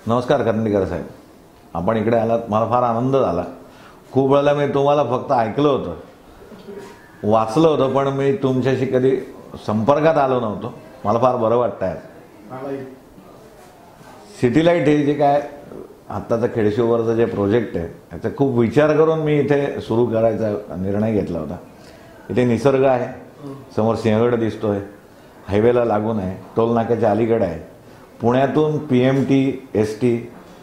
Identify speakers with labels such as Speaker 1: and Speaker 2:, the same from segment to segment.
Speaker 1: नमस्कार करंदीकर साहेब, आपण इकडे आलात, मला फार आनंद झाला. खूप वेळेला मी तुम्हाला फक्त ऐकलं होतं, वाचलं होतं, पण मी तुमच्याशी कधी संपर्कात आलो नव्हतो. मला फार बरं वाटतं आहे. सिटी लाईट हे जे काय आत्ताचं खेडशिववरचं जे प्रोजेक्ट आहे याचा खूप विचार करून मी इथे सुरू करायचा निर्णय घेतला होता. इथे निसर्ग आहे, समोर सिंहगड दिसतोय, हायवेला लागून आहे, टोलनाक्याच्या अलीकडे आहे, पुण्यातून PMT ST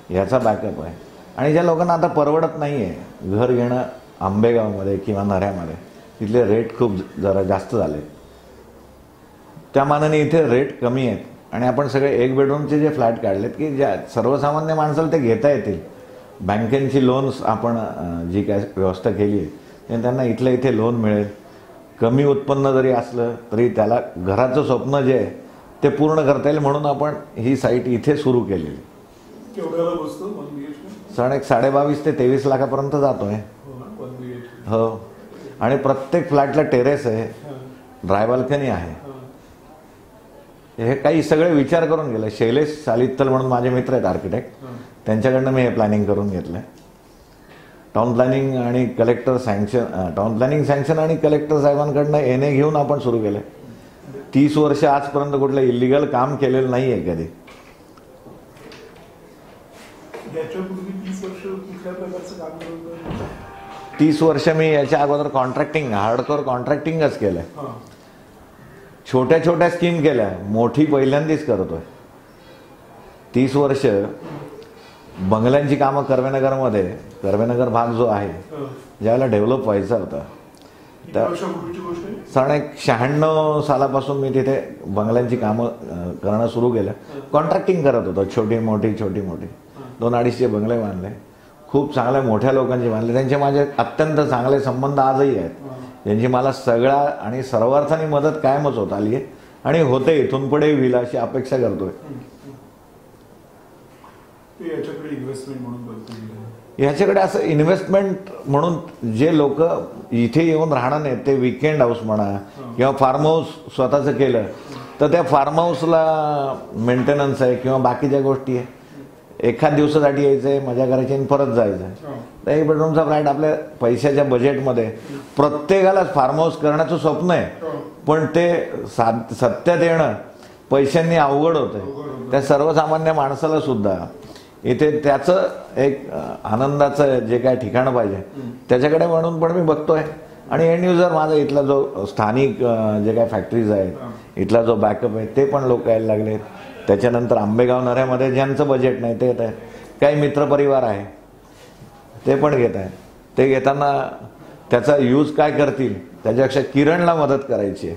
Speaker 1: ह्याचा बॅकअप आहे. आणि ज्या लोकांना आता परवडत नाही आहे घर घेणं आंबेगावमध्ये किंवा नऱ्यामध्ये, तिथले रेट खूप जरा जास्त झाले, त्या मानाने इथे रेट कमी आहेत. आणि आपण सगळे 1 बेडरूमचे जे फ्लॅट काढलेत की ज्या सर्वसामान्य माणसाला ते घेता येतील, बँकेची लोन्स आपण जी काय व्यवस्था केली आहे त्यांना इथल्या इथे लोन मिळेल. कमी उत्पन्न जरी असलं तरी त्याला घराचं स्वप्न जे आहे ते पूर्ण करता येईल, म्हणून आपण ही साईट इथे सुरू केलेली. सण एक 22.5 ते 23 लाखापर्यंत जातोय. हो, आणि प्रत्येक फ्लॅटला टेरेस आहे, ड्राय बाल्कनी आहे. हे काही सगळे विचार करून गेले. शैलेश सालित्तल म्हणून माझे मित्र आहेत आर्किटेक्ट, त्यांच्याकडनं मी हे प्लॅनिंग करून घेतलं. टाउन प्लॅनिंग आणि collector sanction, town planning sanction आणि कलेक्टर साहेबांकडनं NA घेऊन आपण सुरू केलं. 30 वर्ष आजपर्यंत कुठलं इलिगल काम केलेलं नाही आहे कधी. 30 वर्ष मी याच्या अगोदर कॉन्ट्रॅक्टिंग, हार्डकोर कॉन्ट्रॅक्टिंगच केलंय. छोट्या छोट्या स्कीम केल्या, मोठी पहिल्यांदाच करतोय. 30 वर्ष बंगल्यांची कामं कर्वेनगरमध्ये, कर्वेनगर भाग जो आहे ज्यावेळेला डेव्हलप व्हायचा होता, तर सन 96 सालापासून मी तिथे बंगल्यांची कामं करणं सुरू केलं. कॉन्ट्रॅक्टिंग करत होतो, छोटी मोठी 2-2.5 बंगले बांधले, खूप चांगल्या मोठ्या लोकांचे बांधले. त्यांचे माझे अत्यंत चांगले संबंध आजही आहेत, ज्यांची मला सगळा आणि सर्वार्थाने मदत कायमच होत आली आहे आणि होते, इथून पुढे होईल अशी अपेक्षा करतोय. ह्याच्याकडे असं इन्व्हेस्टमेंट म्हणून जे लोक इथे येऊन राहणार नाहीत, ते वीकेंड हाऊस म्हणा किंवा फार्म हाऊस स्वतःचं केलं तर त्या फार्म हाऊसला मेंटेनन्स आहे किंवा बाकीच्या गोष्टी आहे. एखाद दिवसासाठी यायचं आहे, मजा करायची आणि परत जायचं आहे. तर 1 बेडरूमचा फ्लॅट आपल्या पैशाच्या बजेटमध्ये प्रत्येकालाच फार्म हाऊस करण्याचं स्वप्न आहे, पण ते सत्यात येणं पैशांनी अवघड होतं. त्या सर्वसामान्य माणसाला सुद्धा इथे त्याचं एक आनंदाचं जे काय ठिकाण पाहिजे त्याच्याकडे म्हणून पण मी बघतोय. आणि एंड युजर माझा इथला जो स्थानिक जे काय फॅक्टरीज आहेत, इथला जो बॅकअप आहे, ते पण लोक यायला लागलेत. त्याच्यानंतर आंबेगाव नऱ्यामध्ये ज्यांचं बजेट नाही ते येत आहे. काही मित्रपरिवार आहे ते पण घेत आहेत. ते घेताना त्याचा यूज काय करतील त्याच्यापेक्षा किरणला मदत करायची आहे,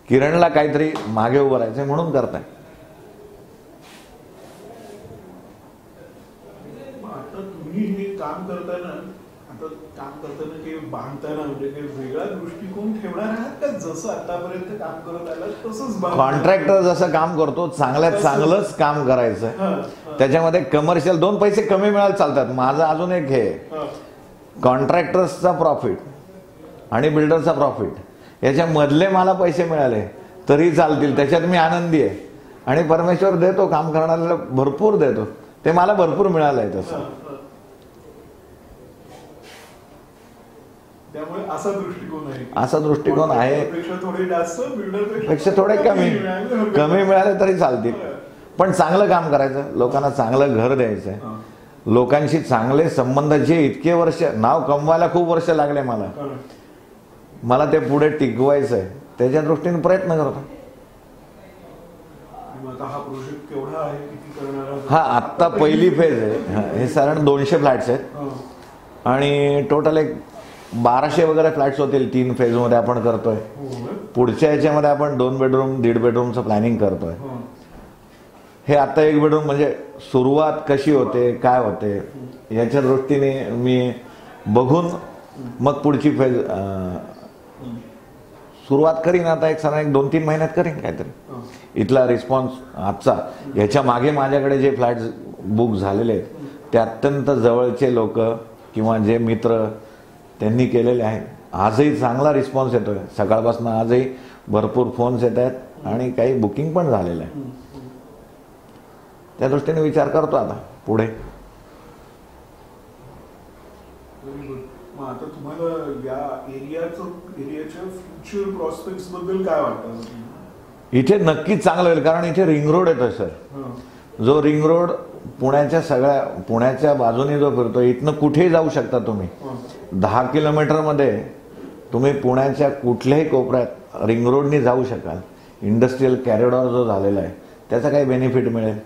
Speaker 1: किरणला काहीतरी मागे उभं राहायचं म्हणून करताय. कॉन्ट्रॅक्टर जसं काम करतो चांगल्यात चांगलंच काम करायचं. त्याच्यामध्ये कमर्शियल 2 पैसे कमी मिळायला चालतात. माझं अजून एक हे कॉन्ट्रॅक्टर्सचा प्रॉफिट आणि बिल्डरचा प्रॉफिट याच्यामधले मला पैसे मिळाले तरी चालतील, त्याच्यात मी आनंदी आहे. आणि परमेश्वर देतो, काम करणाऱ्याला भरपूर देतो, ते मला भरपूर मिळालं आहे. तसं असा दृष्टिकोन आहे. पेक्षा थोडे कमी मिळाले तरी चालतील, पण चांगलं काम करायचं, लोकांना चांगलं घर द्यायचं, लोकांशी चांगले संबंध. जे इतके वर्ष नाव कमवायला खूप वर्ष लागले मला ते पुढे टिकवायचं आहे, त्याच्या दृष्टीने प्रयत्न करतो. हा आत्ता पहिली फेज आहे. हे साधारण 200 फ्लॅट्स आहेत आणि टोटल एक 1200 वगैरे फ्लॅट्स होतील 3 फेजमध्ये आपण करतोय. पुढच्या याच्यामध्ये आपण 2 बेडरूम 1.5 बेडरूमचं प्लॅनिंग करतोय. हे आता 1 बेडरूम म्हणजे सुरुवात कशी होते काय होते याच्या दृष्टीने मी बघून मग पुढची फेज सुरुवात करीन. आता एक साधारण 2-3 महिन्यात करीन काहीतरी. इथला रिस्पॉन्स आजचा, ह्याच्या मागे माझ्याकडे जे फ्लॅट्स बुक झालेले आहेत ते अत्यंत जवळचे लोक किंवा जे मित्र त्यांनी केलेले आहेत. आजही चांगला रिस्पॉन्स येतोय. सकाळपासून आजही भरपूर फोन्स येत आहेत आणि काही बुकिंग पण झालेलं आहे. त्या दृष्टीने विचार करतो आता पुढे.
Speaker 2: आता तुम्हाला या एरियाच्या फ्युचर प्रॉस्पेक्ट्स बद्दल काय वाटतं?
Speaker 1: इथे नक्कीच चांगलं होईल, कारण इथे रिंग रोड येतोय सर. जो रिंग रोड पुण्याच्या बाजूने जो फिरतो, इथनं कुठेही जाऊ शकता तुम्ही. 10 किलोमीटरमध्ये तुम्ही पुण्याच्या कुठल्याही कोपऱ्यात रिंग रोडनी जाऊ शकाल. इंडस्ट्रियल कॉरिडॉर जो झालेला आहे त्याचा काही बेनिफिट मिळेल.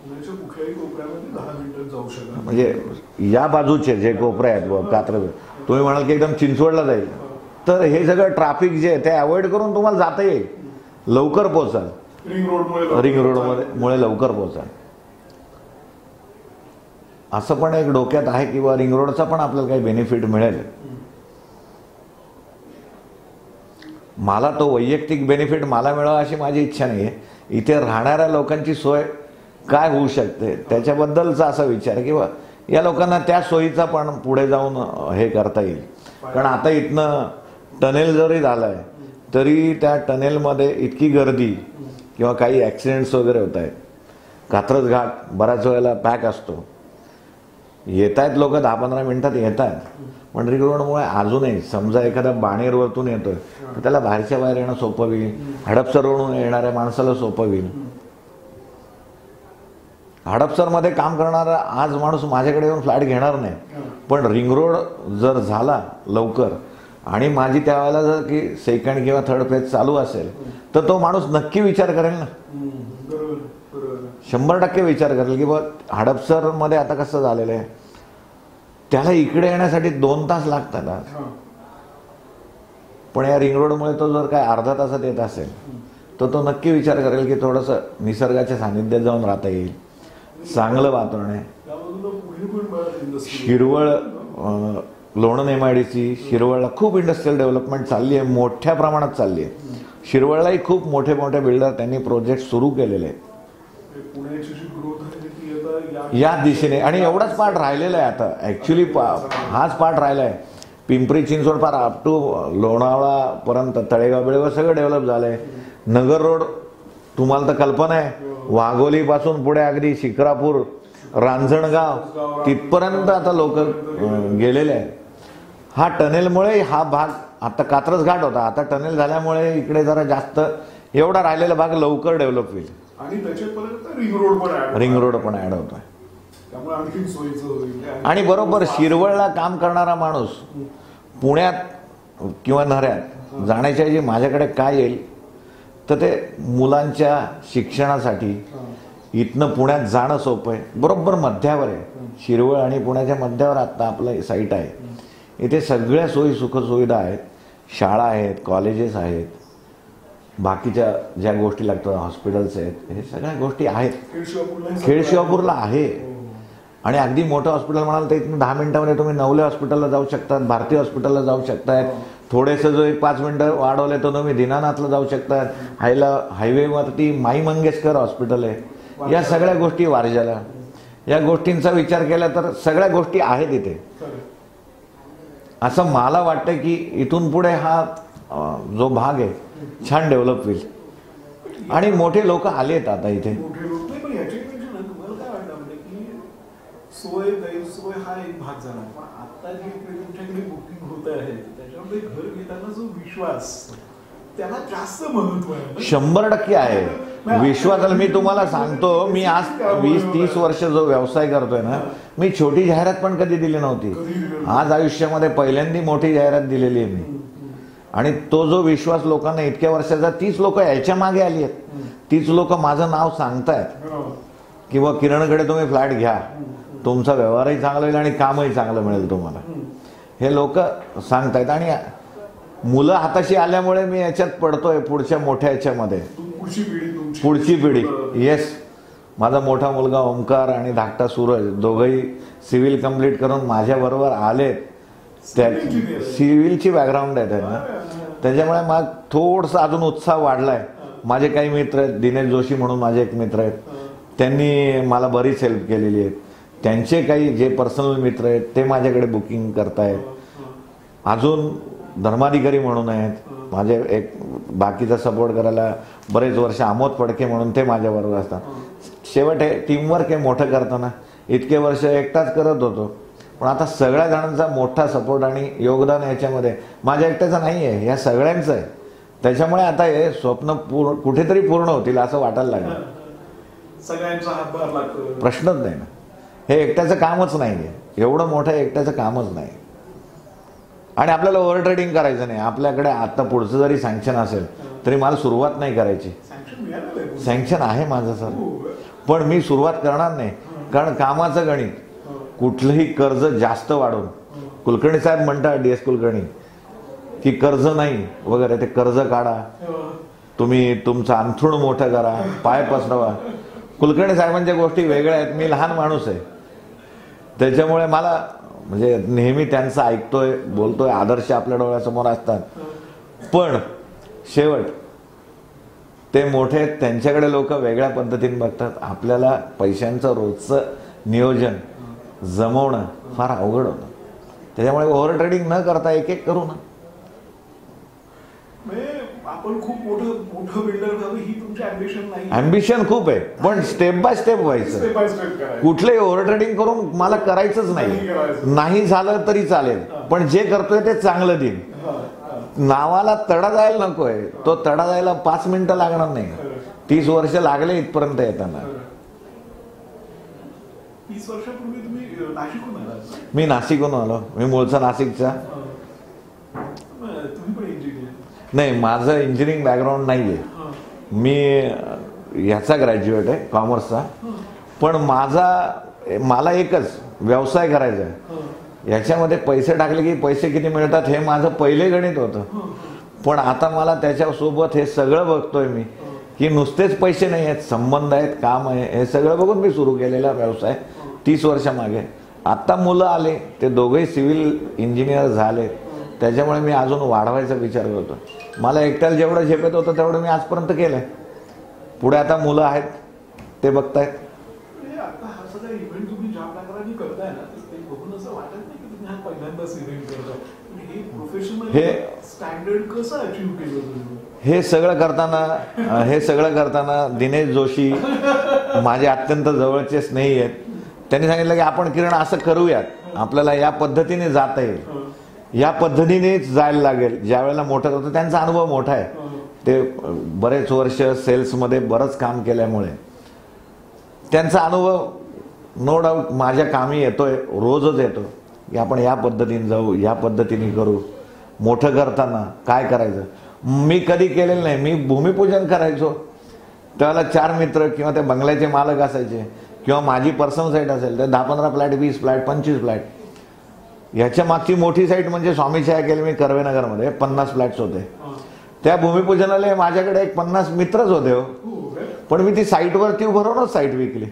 Speaker 2: कुठल्याही कोपऱ्यामध्ये 10 मिनिटात जाऊ शकाल.
Speaker 1: म्हणजे या बाजूचे जे कोपरे आहेत कात्रज, तुम्ही म्हणाल की एकदम चिंचवडला जाईल, तर हे सगळं ट्रॅफिक जे आहे ते अवॉइड करून तुम्हाला जाता येईल, लवकर पोहोचाल. रिंग रोडमुळे लवकर पोहोचाल. असं पण एक डोक्यात आहे की रिंग रोडचा पण आपल्याला काही बेनिफिट मिळेल. मला तो वैयक्तिक बेनिफिट मला मिळावा अशी माझी इच्छा नाही आहे. इथे राहणाऱ्या लोकांची सोय काय होऊ शकते त्याच्याबद्दलचा असा विचार किंवा या लोकांना त्या सोयीचा पण पुढे जाऊन हे करता येईल. कारण आता इथनं टनेल जरी झालाय तरी त्या टनेलमध्ये इतकी गर्दी किंवा काही ॲक्सिडेंट्स वगैरे होत आहेत. कात्रज घाट बऱ्याच वेळेला पॅक असतो. येत आहेत लोक 10-15 मिनिटात येत आहेत, पण रिंग रोडमुळे अजूनही समजा एखादा बाणेरवरतून येतोय तर त्याला बाहेरच्या बाहेर येणं सोपं होईल. हडपसरवरून येणाऱ्या माणसाला सोपं होईल. हडपसरमध्ये काम करणारा आज माणूस माझ्याकडे येऊन फ्लॅट घेणार नाही, पण रिंग रोड जर झाला लवकर आणि माझी त्यावेळेला जर की सेकंड किंवा थर्ड फेज चालू असेल तर तो माणूस नक्की विचार करेल ना. 100% विचार करेल की बा हडपसरमध्ये आता कसं झालेलं आहे, त्याला इकडे येण्यासाठी 2 तास लागतात आज, पण या रिंग रोडमुळे तो जर काय अर्धा तासात येत असेल तर तो नक्की विचार करेल की थोडंसं निसर्गाच्या सानिध्यात जाऊन राहता येईल. चांगलं वातावरण आहे. शिरवळ लोणंद MIDC शिरवळला खूप इंडस्ट्रियल डेव्हलपमेंट चालली आहे, मोठ्या प्रमाणात चालली आहे. शिरवळलाही खूप मोठे मोठे बिल्डर त्यांनी प्रोजेक्ट सुरू केलेले आहेत या दिशेने. आणि एवढाच पार्ट राहिलेला आहे आता. ॲक्च्युली हाच पार्ट राहिला आहे. पिंपरी चिंचवड पार अप टू लोणावळापर्यंत तळेगाव बिळेगाव सगळं डेव्हलप झालं आहे. नगर रोड तुम्हाला तर कल्पना आहे, वाघोलीपासून पुढे अगदी शिक्रापूर रांजणगाव तिथपर्यंत आता लोक गेलेले आहेत. हा टनेलमुळे हा भाग, आता कात्रज घाट होता, आता टनेल झाल्यामुळे इकडे जरा जास्त एवढा राहिलेला भाग लवकर डेव्हलप होईल
Speaker 2: आणि त्याच्यापर्यंत रिंग रोड पण ऍड
Speaker 1: होतोय. आणि बरोबर शिरवळला काम करणारा माणूस पुण्यात किंवा नऱ्यात जाण्याच्या ऐवजी माझ्याकडे काय येईल तर ते मुलांच्या शिक्षणासाठी इथनं पुण्यात जाणं सोपं आहे. बरोबर मध्यावर आहे. शिरवळ आणि पुण्याच्या मध्यावर आत्ता आपलं साईट आहे. इथे सगळ्या सोयी सुखसुविधा आहेत. शाळा आहेत, कॉलेजेस आहेत, बाकीच्या ज्या गोष्टी लागतात, हॉस्पिटल्स आहेत, हे सगळ्या गोष्टी आहेत. खेडशिवापूरला आहे. आणि अगदी मोठं हॉस्पिटल म्हणाल तर इथून 10 मिनिटांमध्ये तुम्ही नवले हॉस्पिटलला जाऊ शकतात, भारती हॉस्पिटलला जाऊ शकतात. थोडेसे जो 1-5 मिनिटं वाढवले तर तुम्ही दीनानाथला जाऊ शकतात. हायवेवरती माई मंगेशकर हॉस्पिटल आहे. या सगळ्या गोष्टी वारजाला, या गोष्टींचा विचार केला तर सगळ्या गोष्टी आहेत इथे. असं मला वाटतं की इथून पुढे हा जो भाग आहे छान डेव्हलप होईल. आणि मोठे लोक आलेत आता इथे.
Speaker 2: सोय गैरसोय हा एक भाग झाला, पण आता जे तुमच्याकडे बुकिंग होत आहे त्याच्यामध्ये घर घेताना जो विश्वास, त्याला जास्त महत्व आहे.
Speaker 1: 100% आहे विश्वासाला. मी तुम्हाला सांगतो, मी आज 20-30 वर्ष जो व्यवसाय करतोय ना, मी छोटी जाहिरात पण कधी दिली नव्हती. आज आयुष्यामध्ये पहिल्यांदा मोठी जाहिरात दिलेली आहे मी. आणि तो जो विश्वास लोकांना इतक्या वर्षाचा, 30 लोक याच्या मागे आली आहेत. 30 लोक माझं नाव सांगतायत किंवा किरणकडे तुम्ही फ्लॅट घ्या, तुमचा व्यवहारही चांगला होईल आणि कामही चांगलं मिळेल तुम्हाला, हे लोक सांगतायत. आणि मुलं हाताशी आल्यामुळे मी याच्यात पडतोय पुढच्या मोठ्या याच्यामध्ये. पुढची पिढी. येस, माझा मोठा मुलगा ओमकार आणि धाकटा सूरज दोघंही सिव्हिल कंप्लीट करून माझ्याबरोबर आलेत. त्या सिव्हिलची बॅकग्राऊंड आहे त्यांना, त्याच्यामुळे मग थोडंसं अजून उत्साह वाढलाय. माझे काही मित्र आहेत, दिनेश जोशी म्हणून माझे एक मित्र आहेत, त्यांनी मला बरीच हेल्प केलेली आहे. त्यांचे काही जे पर्सनल मित्र आहेत ते माझ्याकडे बुकिंग करतायत. अजून धर्माधिकारी म्हणून आहेत माझे, एक बाकीचा सपोर्ट करायला बरेच वर्ष अमोद फडके म्हणून ते माझ्याबरोबर असतात. शेवट हे टीमवर्क हे मोठं करताना इतके वर्ष एकटाच करत होतो, पण आता सगळ्या जणांचा मोठा सपोर्ट आणि योगदान याच्यामध्ये माझ्या एकट्याचं नाही आहे, ह्या सगळ्यांचं आहे. त्याच्यामुळे आता हे स्वप्न कुठेतरी पूर्ण होतील असं वाटायला लागलं.
Speaker 2: सगळ्यांचा हातभार लागतो,
Speaker 1: प्रश्नच नाही ना. हे एकट्याचं कामच नाही आहे, एवढं मोठं एकट्याचं कामच नाही. आणि आपल्याला ओव्हर ट्रेडिंग करायचं नाही. आपल्याकडे आता पुढचं जरी सँक्शन असेल तरी मला सुरुवात नाही करायची. सँक्शन आहे माझं सर, पण मी सुरुवात करणार नाही. कारण कामाचं गणित, कुठलंही कर्ज जास्त वाढून, कुलकर्णी साहेब म्हणतात, DS कुलकर्णी, की कर्ज नाही वगैरे, ते कर्ज काढा, तुम्ही तुमचं अंथरूण मोठं करा, पाय पसरवा. कुलकर्णी साहेबांच्या गोष्टी वेगळ्या आहेत. मी लहान माणूस आहे, त्याच्यामुळे मला म्हणजे नेहमी त्यांचं ऐकतोय, बोलतोय, आदर्श आपल्या डोळ्यासमोर असतात. पण शेवट ते मोठे आहेत, त्यांच्याकडे लोक वेगळ्या पद्धतीने बघतात. आपल्याला पैशांचं रोजचं नियोजन जमवणं फार अवघड होतं. त्याच्यामुळे ओव्हर ट्रेडिंग न करता एक एक करू ना.
Speaker 2: आपण खूप मोठं बिल्डर व्हावं ही तुमची अॅम्बिशन नाही?
Speaker 1: अॅम्बिशन खूप आहे, पण स्टेप बाय स्टेप व्हायचं. कुठलंही ओव्हर ट्रेडिंग करून मला करायचंच नाही झालं तरी चालेल, पण जे करतोय ते चांगलं देईन. नावाला तडा जायला नकोय, तो तडा जायला 5 मिनिटं लागणार नाही. 30 वर्ष लागले इथपर्यंत येताना.
Speaker 2: 30 वर्षापूर्वी तुम्ही नाशिकहून आलात? मी
Speaker 1: नाशिकहून आलो. मी मूळचा नाशिकचा.
Speaker 2: तुम्ही पण इंजिनियर?
Speaker 1: नाही, माझं इंजिनिअरिंग बॅकग्राऊंड नाही आहे. मी ह्याचा ग्रॅज्युएट आहे, कॉमर्सचा. पण मला एकच व्यवसाय करायचा आहे. याच्यामध्ये पैसे टाकले की पैसे किती मिळतात हे माझं पहिले गणित होतं. पण आता मला त्याच्यासोबत हे सगळं बघतोय मी, की नुसतेच पैसे नाही आहेत, संबंध आहेत, काम आहे, हे सगळं बघून मी सुरू केलेला व्यवसाय 30 वर्षामागे. आत्ता मुलं आले, ते दोघेही सिव्हिल इंजिनियर झाले, त्याच्यामुळे मी अजून वाढवायचा विचार करतो. मला एकट्याला जेवढं झेपत होतं तेवढं मी आजपर्यंत केलंय. पुढे आता मुलं आहेत, ते बघतायत.
Speaker 2: आता हा सगळा इव्हेंट तुम्ही ज्या प्रकारे करताय ना, ते बघून असं वाटत नाही की तुम्ही हा पहिल्यांदाच इव्हेंट करताय. हे प्रोफेशनल स्टँडर्ड कसं अचीव्ह केलं तुम्ही? हे
Speaker 1: सगळं करताना दिनेश जोशी माझे अत्यंत जवळचे स्नेही आहेत. त्यांनी सांगितलं की आपण किरण असं करूयात, आपल्याला या पद्धतीने जाता येईल, या पद्धतीनेच जायला लागेल. ज्या वेळेला मोठं होतं, त्यांचा अनुभव मोठा आहे. ते बरेच वर्ष सेल्समध्ये बरंच काम केल्यामुळे त्यांचा अनुभव नो डाऊट माझ्या कामी येतोय, रोजच येतो, की आपण या पद्धतीने जाऊ, या पद्धतीने करू. मोठं करताना काय करायचं, मी कधी केलेलं नाही. मी भूमिपूजन करायचो त्यावेळेला 4 मित्र किंवा ते बंगल्याचे मालक असायचे, किंवा माझी पर्सनल साईट असेल तर 10-15 फ्लॅट, 20 फ्लॅट, 25 फ्लॅट. ह्याच्या मागची मोठी साईट म्हणजे स्वामीच्या अकॅडमी कर्वेनगरमध्ये 50 फ्लॅट्स होते. त्या भूमिपूजनाला माझ्याकडे एक 50 मित्रच होते हो. पण मी ती साईटवरती उभं राहूनच साईट विकली.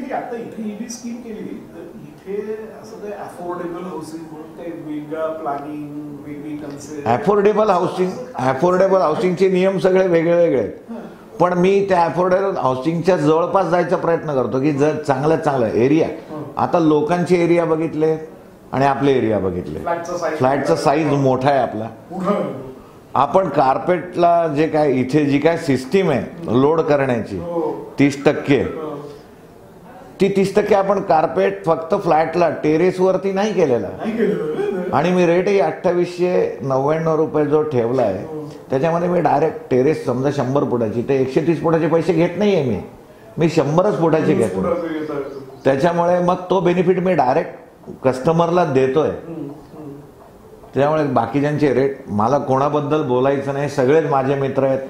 Speaker 2: आता इथे ही जी स्कीम केली, तर इथे असं काही अफोर्डेबल हाऊसिंग म्हणून काही वेगळं प्लॅनिंग, वेगळी कन्सेप्ट?
Speaker 1: अफोर्डेबल हाऊसिंगचे नियम सगळे वेगळे वेगळे आहेत. पण मी त्या अफोर्डेबल हाऊसिंगच्या जवळपास जायचा प्रयत्न करतो, की जर चांगल्यात चांगलं एरिया. आता लोकांचे एरिया बघितले आणि आपले एरिया बघितले, फ्लॅटचा साईज मोठा आहे आपला. आपण कार्पेटला जे काय इथे जी काय सिस्टीम आहे लोड करण्याची 30%, ती 30% आपण कार्पेट फक्त फ्लॅटला टेरेसवरती नाही केलेला. आणि मी रेटही 2899 रुपये जो ठेवला आहे, त्याच्यामध्ये मी डायरेक्ट टेरेस समजा 100 फुटाची, ते 130 फुटाचे पैसे घेत नाहीये. मी 100च फुटाचे घेतो. त्याच्यामुळे मग तो बेनिफिट मी डायरेक्ट कस्टमरला देतोय. त्यामुळे बाकीच्यांचे रेट, मला कोणाबद्दल बोलायचं नाही, सगळेच माझे मित्र आहेत.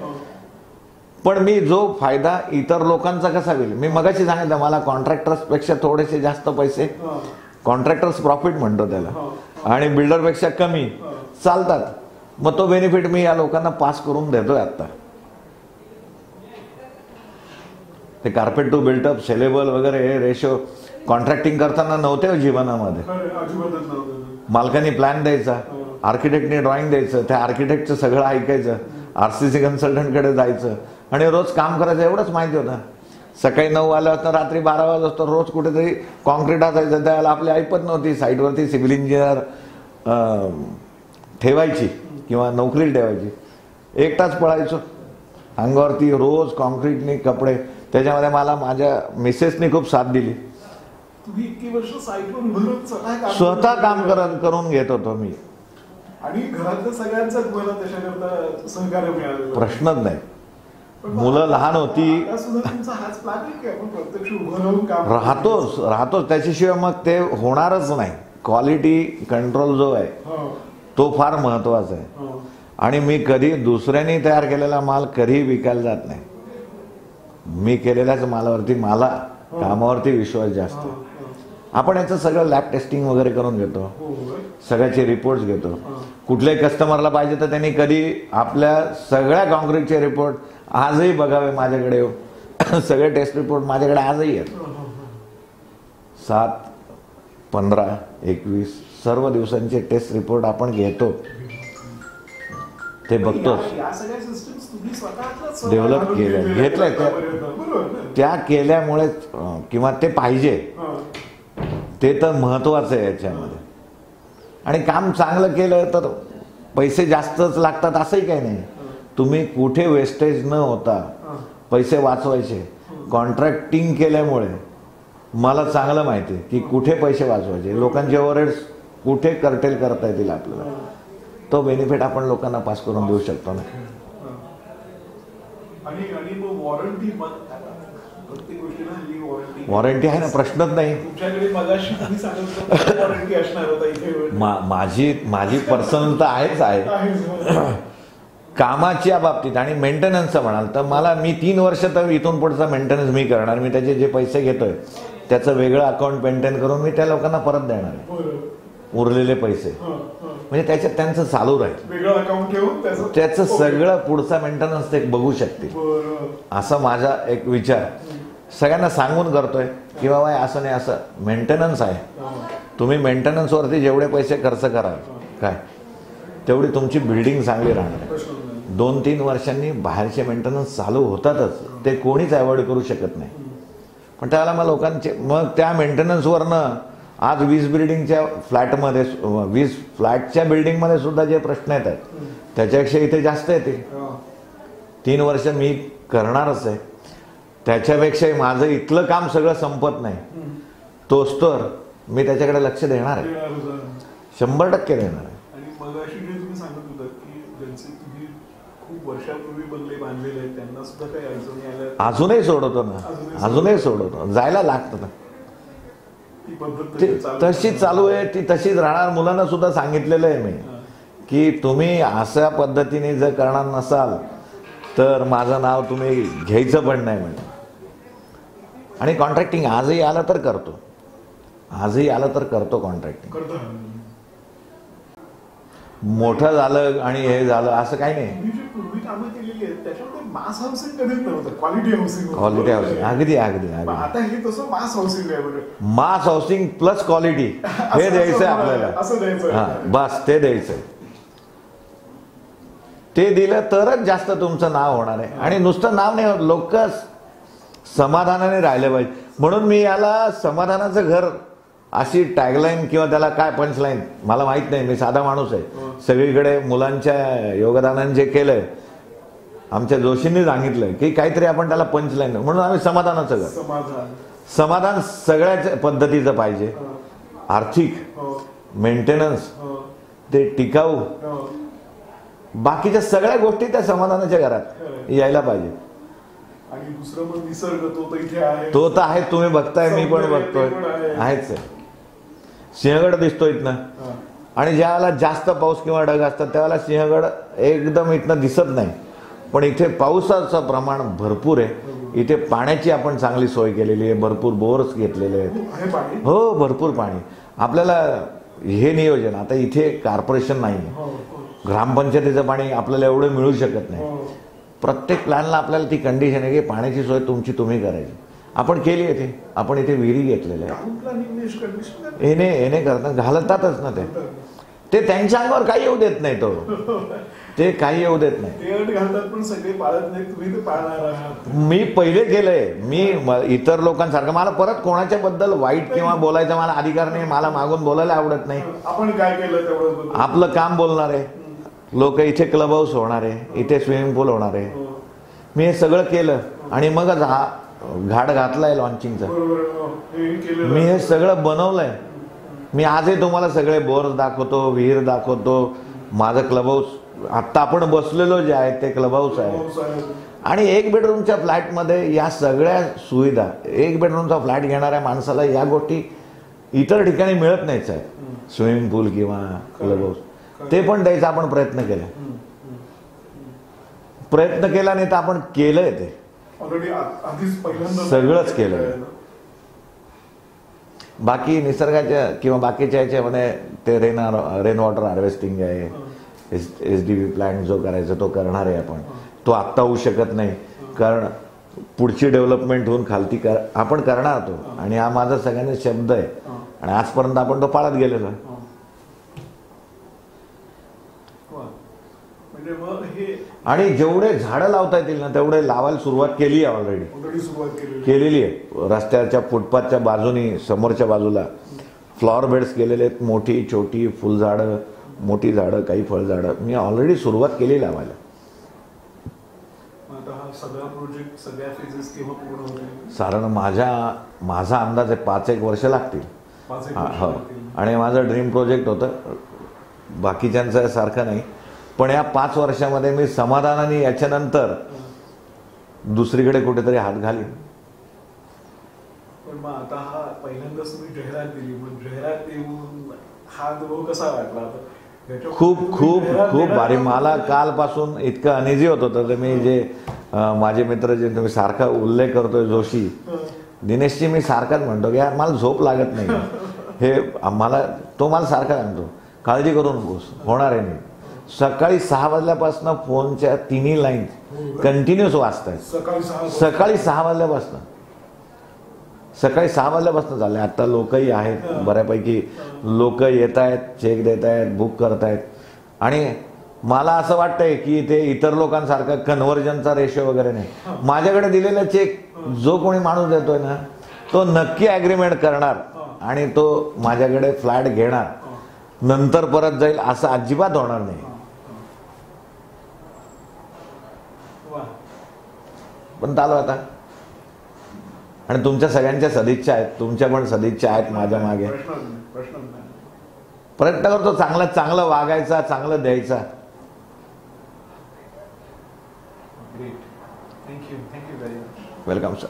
Speaker 1: पण मी जो फायदा इतर लोकांचा कसा होईल, मी मगाशी सांगितलं, मला कॉन्ट्रॅक्टर्स पेक्षा थोडेसे जास्त पैसे, कॉन्ट्रॅक्टर्स प्रॉफिट म्हणतो त्याला, आणि बिल्डर पेक्षा कमी चालतात. मग तो बेनिफिट मी या लोकांना पास करून देतोय. आता ते कार्पेट टू बिल्टअप, सेलेबल वगैरे हे रेशो कॉन्ट्रॅक्टिंग करताना नव्हते जीवनामध्ये. मालकांनी प्लॅन द्यायचा, आर्किटेक्टने ड्रॉइंग द्यायचं, त्या आर्किटेक्टचं सगळं ऐकायचं, RCC कन्सल्टंटकडे जायचं आणि रोज काम करायचं, एवढंच माहिती होतं. सकाळी 9 वाजता रात्री 12 वाजता रोज कुठेतरी कॉन्क्रीट असायचं. त्यावेळेला आपली ऐपत नव्हती, साईटवरती सिव्हिल इंजिनियर ठेवायची किंवा नोकरीला ठेवायची. एकटाच पळायचो. अंगावरती रोज कॉन्क्रीटने कपडे. त्याच्यामध्ये मला माझ्या मिसेसनी खूप साथ दिली.
Speaker 2: तुम्ही इतकी वर्ष सायकलून भरून
Speaker 1: स्वतः काम करून घेत होतो मी.
Speaker 2: आणि घरातल्या सगळ्यांचा तुम्हाला त्याच्याकरता सहकार्य मिळालं.
Speaker 1: प्रश्नच नाही. मुलं लहान होती.
Speaker 2: तुमचा हाच प्लॅन आहे की आपण प्रत्यक्ष उभं राहून काम
Speaker 1: राहतोच. त्याच्याशिवाय मग ते होणारच नाही. क्वालिटी कंट्रोल जो आहे तो फार महत्वाचा आहे. आणि मी कधी दुसऱ्यांनी तयार केलेला माल कधी विकायला जात नाही. मी केलेल्याच मालावरती मला कामावरती विश्वास जास्त. आपण याचं सगळं लॅब टेस्टिंग वगैरे करून घेतो. सगळ्याचे रिपोर्ट्स घेतो. कुठल्याही कस्टमरला पाहिजे तर त्यांनी कधी आपल्या सगळ्या कॉन्क्रीटचे रिपोर्ट आजही बघावे माझ्याकडे. सगळे टेस्ट रिपोर्ट माझ्याकडे आजही आहेत. 7, 15, 21 सर्व दिवसांचे टेस्ट रिपोर्ट आपण घेतो. ते बघतो. डेव्हलप केलं घेतलंय त्या केल्यामुळेच किंवा ते पाहिजे ते तर महत्वाचं आहे याच्यामध्ये. आणि काम चांगलं केलं तर पैसे जास्तच लागतात असंही काही नाही. तुम्ही कुठे वेस्टेज न होता पैसे वाचवायचे. कॉन्ट्रॅक्टिंग केल्यामुळे मला चांगलं माहिती आहे की कुठे पैसे वाचवायचे. लोकांचे ओव्हरहेड्स कुठे कर्टेल करता येतील आपल्याला. तो बेनिफिट आपण लोकांना पास करून देऊ शकतो ना. वॉरंटी आहे ना. प्रश्नच नाही. माझी पर्सनल तर आहेच आहे. कामाच्या बाबतीत आणि मेंटेनन्सचं म्हणाल तर मला मी 3 वर्ष तर इथून पुढचा मेंटेनन्स मी करणार. मी त्याचे जे पैसे घेतोय त्याचं वेगळं अकाउंट मेंटेन करून मी त्या लोकांना परत देणार आहे. उरलेले पैसे म्हणजे त्याच्यात त्यांचं चालू राहील. त्याचं सगळं पुढचा मेंटेनन्स ते बघू शकतील. असा माझा एक विचार सगळ्यांना सांगून करतोय की बाबा असं नाही, असं मेंटेनन्स आहे. तुम्ही मेंटेनन्सवरती जेवढे पैसे खर्च कराल काय तेवढी तुमची बिल्डिंग चांगली राहणार. 2-3 वर्षांनी बाहेरचे मेंटेनन्स चालू होतातच. ते कोणीच अवॉइड करू शकत नाही. पण त्याला मग लोकांचे मग त्या मेंटेनन्सवरनं आज 20 बिल्डिंगच्या फ्लॅटमध्ये 20 फ्लॅटच्या बिल्डिंगमध्ये सुद्धा जे प्रश्न येत आहेत त्याच्यापेक्षा इथे जास्त येते. 3 वर्ष मी करणारच आहे. त्याच्यापेक्षा माझं इथलं काम सगळं संपत नाही. तोच तर मी त्याच्याकडे लक्ष देणार आहे. 100% देणार आहे. अजूनही सोडवतो ना. अजूनही सोडवतो. जायला लागतं ना. तशीच चालू आहे. ती तशीच राहणार. मुलांना सुद्धा सांगितलेलं आहे मी की तुम्ही अशा पद्धतीने जर करणार नसाल तर माझं नाव तुम्ही घ्यायचं पण नाही म्हणजे. आणि कॉन्ट्रॅक्टिंग आजही आलं तर करतो. आजही आलं तर करतो कॉन्ट्रॅक्टिंग. मोठं झालं आणि हे झालं असं काही नाही. क्वालिटी हाऊसिंग अगदी अगदी मास हाऊसिंग प्लस क्वालिटी हे द्यायचंय आपल्याला. हा बस ते द्यायचंय. ते दिलं तरच जास्त तुमचं नाव होणार आहे. आणि नुसतं नाव नाही, लोक समाधानाने राहिले पाहिजे. म्हणून मी याला समाधानाचं घर अशी टॅगलाईन किंवा त्याला काय पंचलाईन मला माहित नाही. मी साधा माणूस आहे. सगळीकडे मुलांच्या योगदानाने जे केलंय आमच्या जोशींनी सांगितलंय की काहीतरी आपण त्याला पंचलाईन म्हणून आम्ही समाधानाचं घर. समाधान सगळ्याच पद्धतीचं पाहिजे. आर्थिक मेंटेनन्स ते टिकाऊ बाकीच्या सगळ्या गोष्टी त्या समाधानाच्या घरात यायला पाहिजे.
Speaker 2: आणि दुसरं मग निसर्ग तो इथे आहे.
Speaker 1: तो तर आहे. तुम्ही बघताय मी पण बघतोय आहेच. सिंहगड दिसतो इथनं. आणि ज्यावेळेला जास्त पाऊस किंवा ढग असतात त्यावेळेला सिंहगड एकदम इथनं दिसत नाही. पण इथे पावसाचं प्रमाण भरपूर आहे. इथे पाण्याची आपण चांगली सोय केलेली आहे. भरपूर बोर्स घेतलेले आहेत. हो भरपूर पाणी. आपल्याला हे नियोजन आता इथे कॉर्पोरेशन नाही. ग्रामपंचायतीचं पाणी आपल्याला एवढं मिळू शकत नाही. प्रत्येक प्लॅनला आपल्याला ती कंडिशन आहे की पाण्याची सोय तुमची तुम्ही करायची. आपण केली आहे ते. आपण इथे विहिरी घेतलेल्या आहे. येणे करतात घालतातच ना ते त्यांच्या अंगावर काही येऊ देत नाही. तो ते काही येऊ देत नाही. मी पहिले केलंय. मी इतर लोकांसारखं मला परत कोणाच्या बद्दल वाईट किंवा बोलायचा मला अधिकार नाही. मला मागून बोलायला आवडत नाही.
Speaker 2: आपण काय केलं तेवढं
Speaker 1: आपलं काम बोलणार आहे. लोक इथे क्लब हाऊस होणार आहे. इथे स्विमिंग पूल होणार आहे. मी हे सगळं केलं आणि मगच हा घाट घातलाय लॉन्चिंगचा. मी हे सगळं बनवलंय. मी आजही तुम्हाला सगळे बोर्स दाखवतो, विहीर दाखवतो. माझं क्लब हाऊस आत्ता आपण बसलेलो जे आहे ते क्लब हाऊस आहे. आणि 1 बेडरूमच्या फ्लॅटमध्ये या सगळ्या सुविधा, 1 बेडरूमचा फ्लॅट घेणाऱ्या माणसाला या गोष्टी इतर ठिकाणी मिळत नाहीच आहे. स्विमिंग पूल किंवा क्लब हाऊस ते पण द्यायचा आपण प्रयत्न केला. प्रयत्न केला नाही तर आपण केलंय ते सगळंच केलंय. बाकी निसर्गाच्या किंवा बाकीच्या याच्यामध्ये ते रेन वॉटर हार्वेस्टिंग आहे, SDB प्लांट जो करायचा तो करणार आहे आपण. तो आत्ता होऊ शकत नाही कारण पुढची डेव्हलपमेंट होऊन खालती आपण करणार तो. आणि हा माझा सगळ्यांना शब्द आहे आणि आजपर्यंत आपण तो पाळत गेलेलो आहे. आणि जेवढे झाडं लावता येतील ना तेवढे लावायला सुरुवात केली आहे ऑलरेडी केलेली आहे. रस्त्याच्या फुटपाथच्या बाजूनी समोरच्या बाजूला फ्लॉवर बेड्स केलेले आहेत. मोठी छोटी फुलझाडं, मोठी झाडं, काही फळझाडं मी ऑलरेडी सुरुवात केली लावायला. साधारण माझा अंदाज आहे 5-1 वर्ष लागतील. हो. आणि माझं ड्रीम प्रोजेक्ट होतं, बाकीच्यांचं सारखं नाही. पण या 5 वर्षामध्ये मी समाधानाने याच्यानंतर दुसरीकडे कुठेतरी हात घालीन.
Speaker 2: पण मग आता हा पहिल्यांदाच तुम्ही जाहिरात दिली, मग जाहिरात देऊन हा अनुभव कसा वाटला?
Speaker 1: खूप खूप खूप भारी. मला कालपासून इतकं अनइझी होत होतं. तर मी जे माझे मित्र जे तुम्ही सारखा उल्लेख करतोय जोशी दिनेशजी, मी सारखाच म्हणतो की यार मला झोप लागत नाही. हे तो मला सारखा सांगतो काळजी करू नकोस, होणार आहे. नाही सकाळी 6 वाजल्यापासून फोनच्या 3 लाईन कंटिन्यूस वाचतायत. सकाळी 6 वाजल्यापासून झाले. आता लोकही आहेत बऱ्यापैकी, लोक येत आहेत, चेक देत आहेत, बुक करतायत. आणि मला असं वाटतंय की ते इतर लोकांसारखं कन्व्हर्जनचा रेशो वगैरे नाही. माझ्याकडे दिलेला चेक जो कोणी माणूस देतोय ना तो नक्की ॲग्रीमेंट करणार आणि तो माझ्याकडे फ्लॅट घेणार, नंतर परत जाईल असं अजिबात होणार नाही. पण चालू आता. आणि तुमच्या सगळ्यांच्या सदिच्छा आहेत, तुमच्या पण सदिच्छा आहेत माझ्या मागे. प्रयत्न करतो चांगलं वागायचा, चांगलं द्यायचा. Welcome sir.